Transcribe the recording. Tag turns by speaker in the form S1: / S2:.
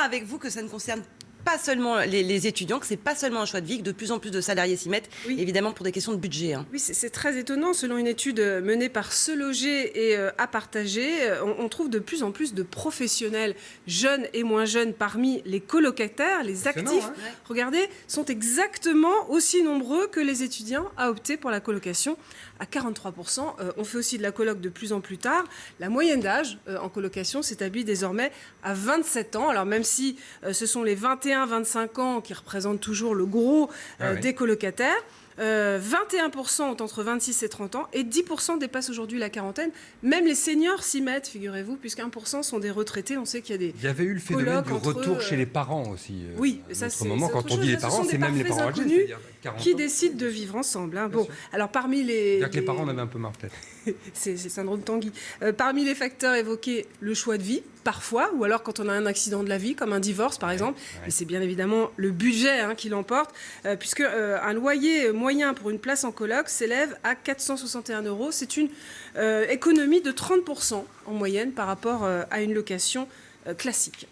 S1: avec vous que ça ne concerne pas seulement les étudiants, que c'est pas seulement un choix de vie, que de plus en plus de salariés s'y mettent, évidemment pour des questions de budget.
S2: Oui, c'est très étonnant. Selon une étude menée par Se Loger et à partager, on trouve de plus en plus de professionnels, jeunes et moins jeunes, parmi les colocataires, les actifs.
S3: Hein.
S2: Regardez, sont exactement aussi nombreux que les étudiants à opter pour la colocation, à 43%. On fait aussi de la coloc de plus en plus tard. La moyenne d'âge en colocation s'établit désormais à 27 ans. Alors même si ce sont les 21-25 ans qui représentent toujours le gros des colocataires, 21% ont entre 26 et 30 ans et 10% dépassent aujourd'hui la quarantaine. Même les seniors s'y mettent, figurez-vous, puisque 1% sont des retraités. On sait qu'il y a des
S3: Il y avait eu le phénomène du retour chez les parents aussi.
S2: Oui, ça c'est
S3: moment, quand on dit les parents, c'est même les parents
S2: inconnus
S3: âgés,
S2: qui décident de vivre ensemble. Hein. Bon, alors parmi les...
S3: C'est-à-dire que les parents en avaient un peu marre peut-être.
S2: c'est le syndrome Tanguy. Parmi les facteurs évoqués, le choix de vie, parfois, ou alors quand on a un accident de la vie, comme un divorce par exemple. Mais c'est bien évidemment le budget qui l'emporte, puisque un loyer moyen pour une place en coloc s'élève à 461 €. C'est une économie de 30% en moyenne par rapport à une location classique.